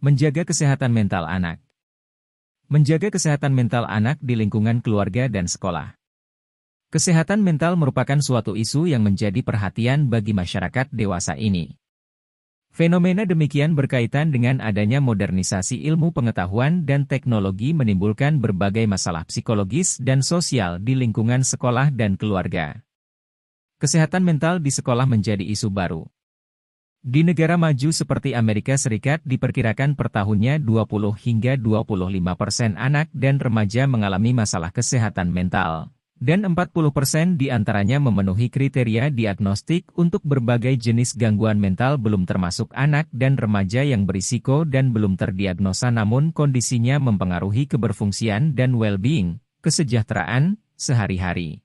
Menjaga kesehatan mental anak. Menjaga kesehatan mental anak di lingkungan keluarga dan sekolah. Kesehatan mental merupakan suatu isu yang menjadi perhatian bagi masyarakat dewasa ini. Fenomena demikian berkaitan dengan adanya modernisasi ilmu pengetahuan dan teknologi menimbulkan berbagai masalah psikologis dan sosial di lingkungan sekolah dan keluarga. Kesehatan mental di sekolah menjadi isu baru. Di negara maju seperti Amerika Serikat diperkirakan per tahunnya 20 hingga 25% anak dan remaja mengalami masalah kesehatan mental, dan 40% diantaranya memenuhi kriteria diagnostik untuk berbagai jenis gangguan mental belum termasuk anak dan remaja yang berisiko dan belum terdiagnosa namun kondisinya mempengaruhi keberfungsian dan well-being, kesejahteraan, sehari-hari.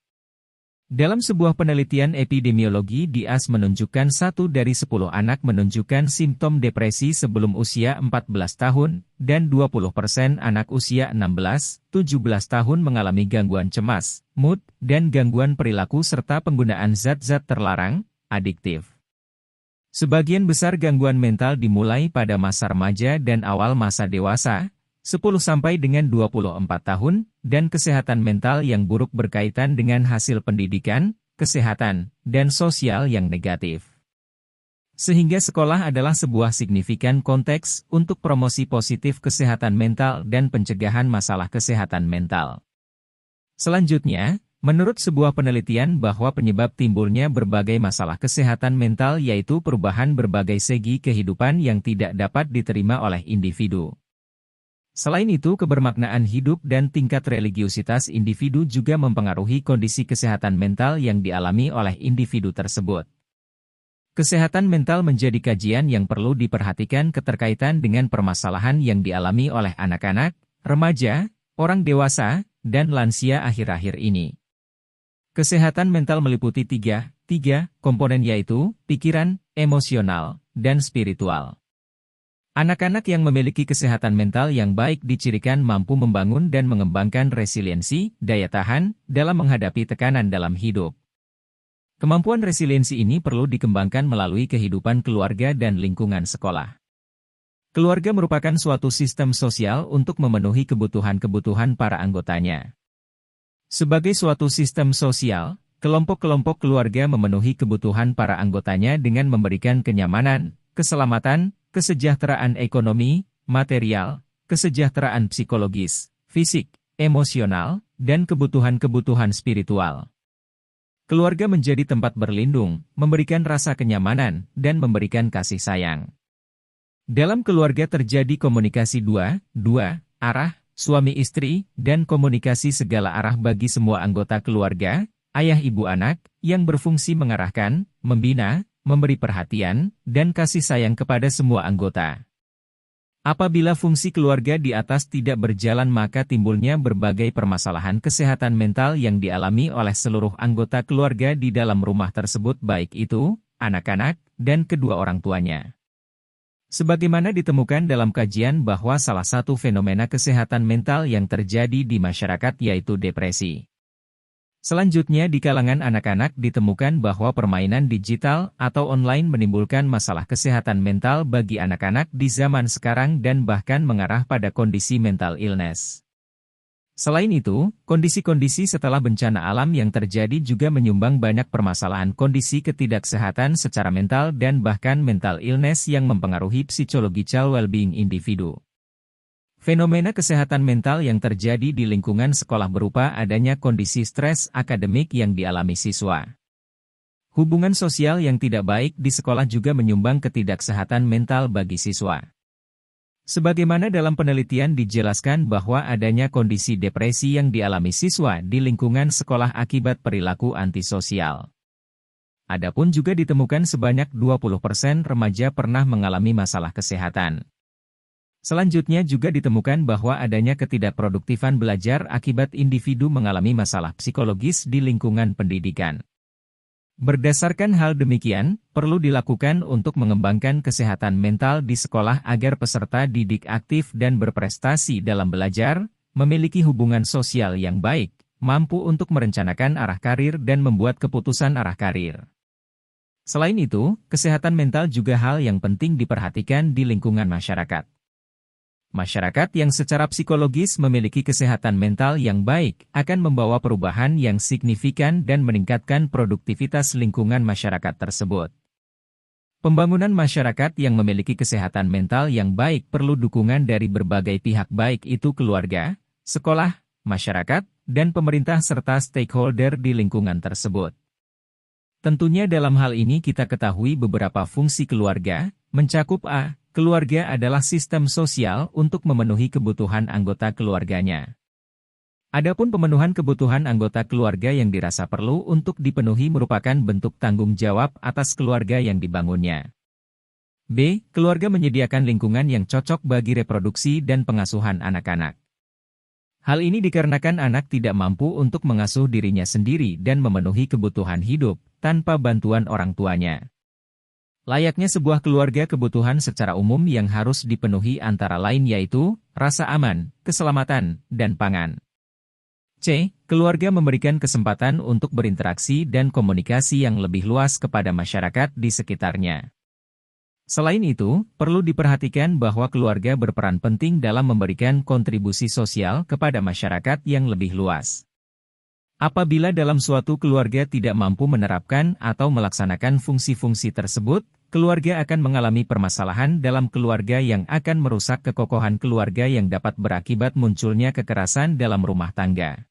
Dalam sebuah penelitian epidemiologi di AS menunjukkan 1 dari 10 anak menunjukkan simptom depresi sebelum usia 14 tahun, dan 20% anak usia 16-17 tahun mengalami gangguan cemas, mood, dan gangguan perilaku serta penggunaan zat-zat terlarang, adiktif. Sebagian besar gangguan mental dimulai pada masa remaja dan awal masa dewasa, 10-24 tahun, dan kesehatan mental yang buruk berkaitan dengan hasil pendidikan, kesehatan, dan sosial yang negatif. Sehingga sekolah adalah sebuah signifikan konteks untuk promosi positif kesehatan mental dan pencegahan masalah kesehatan mental. Selanjutnya, menurut sebuah penelitian bahwa penyebab timbulnya berbagai masalah kesehatan mental yaitu perubahan berbagai segi kehidupan yang tidak dapat diterima oleh individu. Selain itu, kebermaknaan hidup dan tingkat religiusitas individu juga mempengaruhi kondisi kesehatan mental yang dialami oleh individu tersebut. Kesehatan mental menjadi kajian yang perlu diperhatikan keterkaitan dengan permasalahan yang dialami oleh anak-anak, remaja, orang dewasa, dan lansia akhir-akhir ini. Kesehatan mental meliputi tiga komponen yaitu pikiran, emosional, dan spiritual. Anak-anak yang memiliki kesehatan mental yang baik dicirikan mampu membangun dan mengembangkan resiliensi, daya tahan, dalam menghadapi tekanan dalam hidup. Kemampuan resiliensi ini perlu dikembangkan melalui kehidupan keluarga dan lingkungan sekolah. Keluarga merupakan suatu sistem sosial untuk memenuhi kebutuhan-kebutuhan para anggotanya. Sebagai suatu sistem sosial, kelompok-kelompok keluarga memenuhi kebutuhan para anggotanya dengan memberikan kenyamanan, keselamatan, kesejahteraan ekonomi, material, kesejahteraan psikologis, fisik, emosional, dan kebutuhan-kebutuhan spiritual. Keluarga menjadi tempat berlindung, memberikan rasa kenyamanan, dan memberikan kasih sayang. Dalam keluarga terjadi komunikasi dua arah, suami istri, dan komunikasi segala arah bagi semua anggota keluarga, ayah ibu anak, yang berfungsi mengarahkan, membina, memberi perhatian, dan kasih sayang kepada semua anggota. Apabila fungsi keluarga di atas tidak berjalan maka timbulnya berbagai permasalahan kesehatan mental yang dialami oleh seluruh anggota keluarga di dalam rumah tersebut baik itu, anak-anak, dan kedua orang tuanya. Sebagaimana ditemukan dalam kajian bahwa salah satu fenomena kesehatan mental yang terjadi di masyarakat yaitu depresi. Selanjutnya di kalangan anak-anak ditemukan bahwa permainan digital atau online menimbulkan masalah kesehatan mental bagi anak-anak di zaman sekarang dan bahkan mengarah pada kondisi mental illness. Selain itu, kondisi-kondisi setelah bencana alam yang terjadi juga menyumbang banyak permasalahan kondisi ketidaksehatan secara mental dan bahkan mental illness yang mempengaruhi psychological well-being individu. Fenomena kesehatan mental yang terjadi di lingkungan sekolah berupa adanya kondisi stres akademik yang dialami siswa. Hubungan sosial yang tidak baik di sekolah juga menyumbang ketidaksehatan mental bagi siswa. Sebagaimana dalam penelitian dijelaskan bahwa adanya kondisi depresi yang dialami siswa di lingkungan sekolah akibat perilaku antisosial. Adapun juga ditemukan sebanyak 20% remaja pernah mengalami masalah kesehatan. Selanjutnya juga ditemukan bahwa adanya ketidakproduktifan belajar akibat individu mengalami masalah psikologis di lingkungan pendidikan. Berdasarkan hal demikian, perlu dilakukan untuk mengembangkan kesehatan mental di sekolah agar peserta didik aktif dan berprestasi dalam belajar, memiliki hubungan sosial yang baik, mampu untuk merencanakan arah karir dan membuat keputusan arah karir. Selain itu, kesehatan mental juga hal yang penting diperhatikan di lingkungan masyarakat. Masyarakat yang secara psikologis memiliki kesehatan mental yang baik akan membawa perubahan yang signifikan dan meningkatkan produktivitas lingkungan masyarakat tersebut. Pembangunan masyarakat yang memiliki kesehatan mental yang baik perlu dukungan dari berbagai pihak baik itu keluarga, sekolah, masyarakat, dan pemerintah serta stakeholder di lingkungan tersebut. Tentunya dalam hal ini kita ketahui beberapa fungsi keluarga, mencakup A. Keluarga adalah sistem sosial untuk memenuhi kebutuhan anggota keluarganya. Adapun pemenuhan kebutuhan anggota keluarga yang dirasa perlu untuk dipenuhi merupakan bentuk tanggung jawab atas keluarga yang dibangunnya. B. Keluarga menyediakan lingkungan yang cocok bagi reproduksi dan pengasuhan anak-anak. Hal ini dikarenakan anak tidak mampu untuk mengasuh dirinya sendiri dan memenuhi kebutuhan hidup tanpa bantuan orang tuanya. Layaknya sebuah keluarga, kebutuhan secara umum yang harus dipenuhi antara lain yaitu rasa aman, keselamatan, dan pangan. C. Keluarga memberikan kesempatan untuk berinteraksi dan komunikasi yang lebih luas kepada masyarakat di sekitarnya. Selain itu, perlu diperhatikan bahwa keluarga berperan penting dalam memberikan kontribusi sosial kepada masyarakat yang lebih luas. Apabila dalam suatu keluarga tidak mampu menerapkan atau melaksanakan fungsi-fungsi tersebut, keluarga akan mengalami permasalahan dalam keluarga yang akan merusak kekokohan keluarga yang dapat berakibat munculnya kekerasan dalam rumah tangga.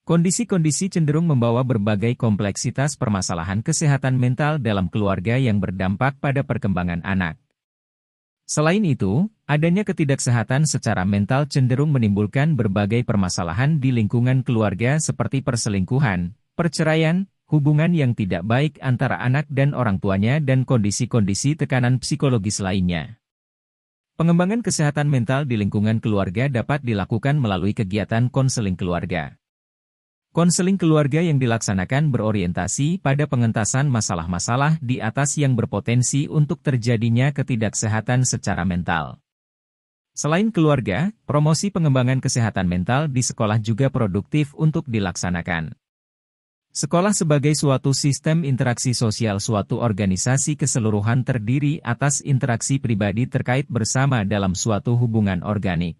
Kondisi-kondisi cenderung membawa berbagai kompleksitas permasalahan kesehatan mental dalam keluarga yang berdampak pada perkembangan anak. Selain itu, adanya ketidaksehatan secara mental cenderung menimbulkan berbagai permasalahan di lingkungan keluarga seperti perselingkuhan, perceraian, hubungan yang tidak baik antara anak dan orang tuanya dan kondisi-kondisi tekanan psikologis lainnya. Pengembangan kesehatan mental di lingkungan keluarga dapat dilakukan melalui kegiatan konseling keluarga. Konseling keluarga yang dilaksanakan berorientasi pada pengentasan masalah-masalah di atas yang berpotensi untuk terjadinya ketidaksehatan secara mental. Selain keluarga, promosi pengembangan kesehatan mental di sekolah juga produktif untuk dilaksanakan. Sekolah sebagai suatu sistem interaksi sosial, suatu organisasi keseluruhan terdiri atas interaksi pribadi terkait bersama dalam suatu hubungan organik.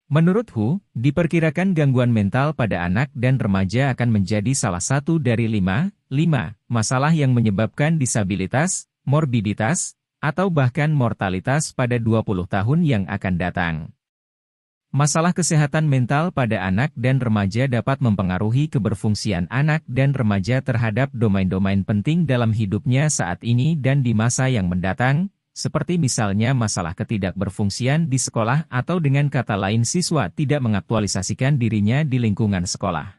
Menurut Hu, diperkirakan gangguan mental pada anak dan remaja akan menjadi salah satu dari lima masalah yang menyebabkan disabilitas, morbiditas, atau bahkan mortalitas pada 20 tahun yang akan datang. Masalah kesehatan mental pada anak dan remaja dapat mempengaruhi keberfungsian anak dan remaja terhadap domain-domain penting dalam hidupnya saat ini dan di masa yang mendatang, seperti misalnya masalah ketidakberfungsian di sekolah atau dengan kata lain siswa tidak mengaktualisasikan dirinya di lingkungan sekolah.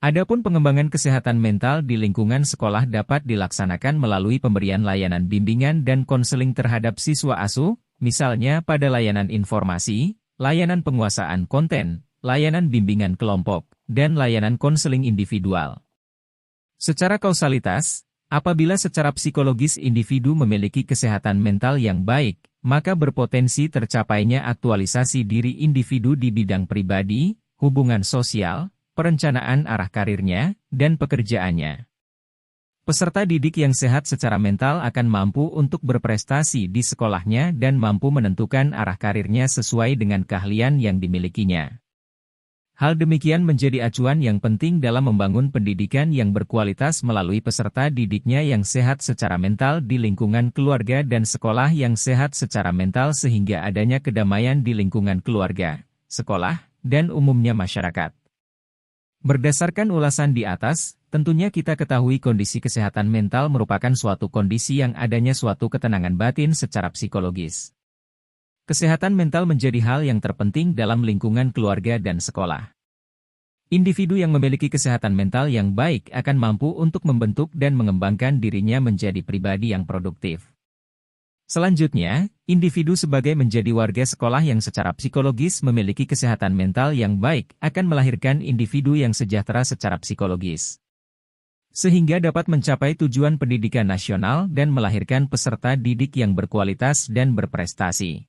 Adapun pengembangan kesehatan mental di lingkungan sekolah dapat dilaksanakan melalui pemberian layanan bimbingan dan konseling terhadap siswa asuh, misalnya pada layanan informasi, layanan penguasaan konten, layanan bimbingan kelompok, dan layanan konseling individual. Secara kausalitas, apabila secara psikologis individu memiliki kesehatan mental yang baik, maka berpotensi tercapainya aktualisasi diri individu di bidang pribadi, hubungan sosial, perencanaan arah karirnya, dan pekerjaannya. Peserta didik yang sehat secara mental akan mampu untuk berprestasi di sekolahnya dan mampu menentukan arah karirnya sesuai dengan keahlian yang dimilikinya. Hal demikian menjadi acuan yang penting dalam membangun pendidikan yang berkualitas melalui peserta didiknya yang sehat secara mental di lingkungan keluarga dan sekolah yang sehat secara mental sehingga adanya kedamaian di lingkungan keluarga, sekolah, dan umumnya masyarakat. Berdasarkan ulasan di atas, tentunya kita ketahui kondisi kesehatan mental merupakan suatu kondisi yang adanya suatu ketenangan batin secara psikologis. Kesehatan mental menjadi hal yang terpenting dalam lingkungan keluarga dan sekolah. Individu yang memiliki kesehatan mental yang baik akan mampu untuk membentuk dan mengembangkan dirinya menjadi pribadi yang produktif. Selanjutnya, individu sebagai menjadi warga sekolah yang secara psikologis memiliki kesehatan mental yang baik akan melahirkan individu yang sejahtera secara psikologis, sehingga dapat mencapai tujuan pendidikan nasional dan melahirkan peserta didik yang berkualitas dan berprestasi.